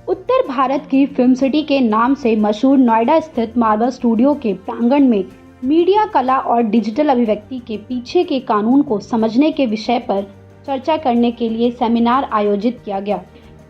उत्तर भारत की film city के नाम से मशहूर नोएडा स्थित मार्वल स्टूडियो के प्रांगण में मीडिया कला और डिजिटल अभिव्यक्ति के पीछे के कानून को समझने के विषय पर चर्चा करने के लिए सेमिनार आयोजित किया गया।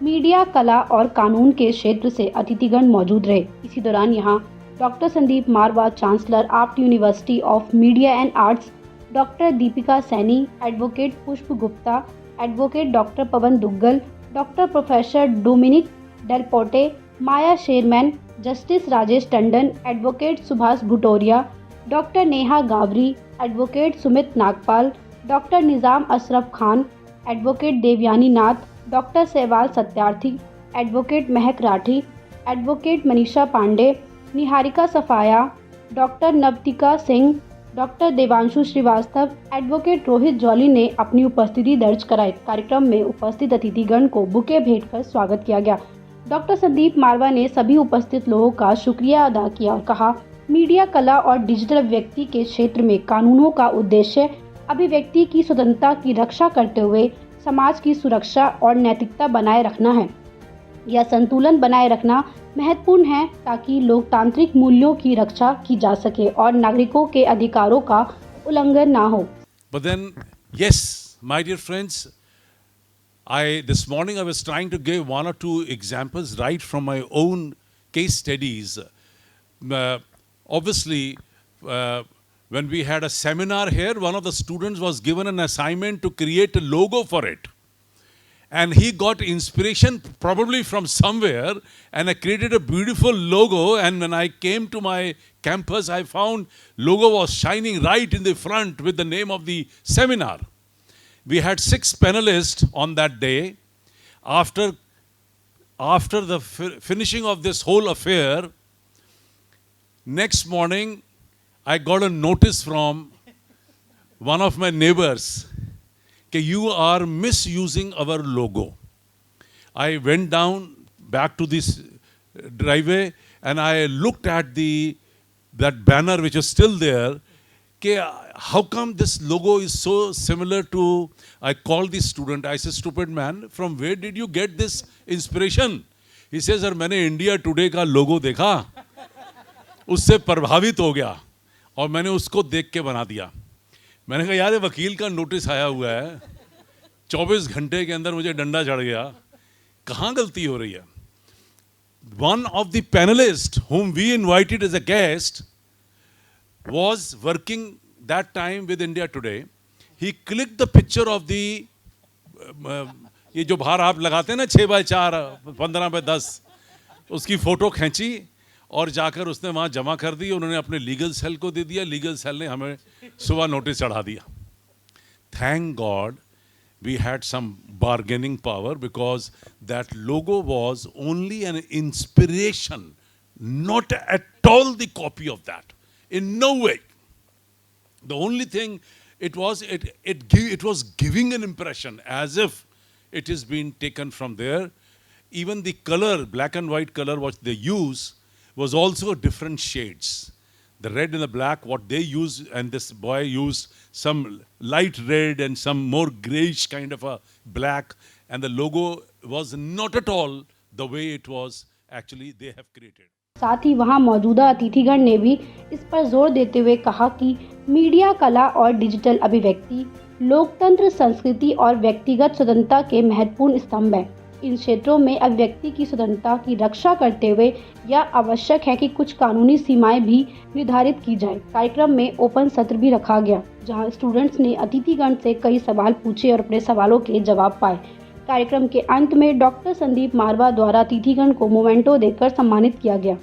मीडिया कला और कानून के क्षेत्र से अतिथिगण मौजूद रहे। इसी दौरान यहां doctor Sandeep Marwah, chancellor AAFT university of media and arts, doctor Deepika Saini, advocate Pushp Gupta, advocate doctor Pawan Duggal, doctor professor Dominic Delpotte, Maya Sherman, justice Rajesh Tandon, advocate Subhash Bhutoria, doctor Neha Gawri, advocate Sumit Nagpal, doctor Nizam Ashraf Khan, advocate Devyani Nath, doctor Sehwal Satyarthi, advocate Mahak Rathi, advocate Manisha Pandey, Niharika Safaya, doctor Navtika Singh, doctor Devanshu Srivastava, advocate Rohit Jolly ने अपनी उपस्थिति दर्ज कराई। कार्यक्रम में उपस्थित अतिथिगण को बुके भेंट कर स्वागत किया गया। डॉक्टर संदीप मारवा ने सभी उपस्थित लोगों का शुक्रिया अदा किया और कहा, मीडिया कला और डिजिटल अभिव्यक्ति के क्षेत्र में कानूनों का उद्देश्य अभिव्यक्ति की स्वतंत्रता की रक्षा करते हुए समाज की सुरक्षा और नैतिकता बनाए रखना है। यह संतुलन बनाए रखना महत्वपूर्ण है ताकि लोकतांत्रिक मूल्यों की रक्षा की जा सके और नागरिकों के अधिकारों का उल्लंघन ना हो। But then, yes, my dear friends, this morning I was trying to give one or two examples right from my own case studies. Obviously, when we had a seminar here, one of the students was given an assignment to create a logo for it. And he got inspiration probably from somewhere, and I created a beautiful logo. And when I came to my campus, I found logo was shining right in the front with the name of the seminar. We had 6 panelists on that day. After the finishing of this whole affair, next morning, I got a notice from one of my neighbors that you are misusing our logo. I went down back to this driveway and I looked at that banner which is still there. How come this logo is so similar to, I called the student, I said, stupid man, from where did you get this inspiration? He says, sir, मैंने India today का लोगो देखा, उससे प्रभावित हो गया और मैंने उसको देख के बना दिया। मैंने कहा यार ये वकील का नोटिस आया हुआ है, 24 घंटे के अंदर मुझे डंडा चढ़ गया, कहाँ गलती हो रही है? One of the panelists whom we invited as a guest was working that time with India Today. He clicked the picture of the ये जो बाहर आप लगाते हैं ना 6x4, 15x10, उसकी फोटो खींची और जाकर उसने वहाँ जमा कर दी। उन्होंने अपने लीगल सेल को दे दिया, लीगल सेल ने हमें सुबह नोटिस चढ़ा दिया। Thank God we had some bargaining power because that logo was only an inspiration, not at all the copy of that. In no way. The only thing it was giving an impression as if it is being taken from there. Even the color, black and white color what they use was also different shades. The red and the black, what they use, and this boy used some light red and some more grayish kind of a black, and the logo was not at all the way it was actually they have created. साथ ही वहां मौजूदा अतिथिगण ने भी इस पर जोर देते हुए कहा कि मीडिया कला और डिजिटल अभिव्यक्ति लोकतंत्र, संस्कृति और व्यक्तिगत स्वतंत्रता के महत्वपूर्ण स्तंभ हैं। इन क्षेत्रों में अभिव्यक्ति की स्वतंत्रता की रक्षा करते हुए यह आवश्यक है कि कुछ कानूनी सीमाएं भी निर्धारित की जाएं। कार्यक्रम में ओपन सत्र भी रखा गया, जहां स्टूडेंट्स ने अतिथिगण से कई सवाल पूछे और अपने सवालों के जवाब पाए। कार्यक्रम के अंत में डॉक्टर संदीप मारवा द्वारा अतिथिगण को मोमेंटो देकर सम्मानित किया गया।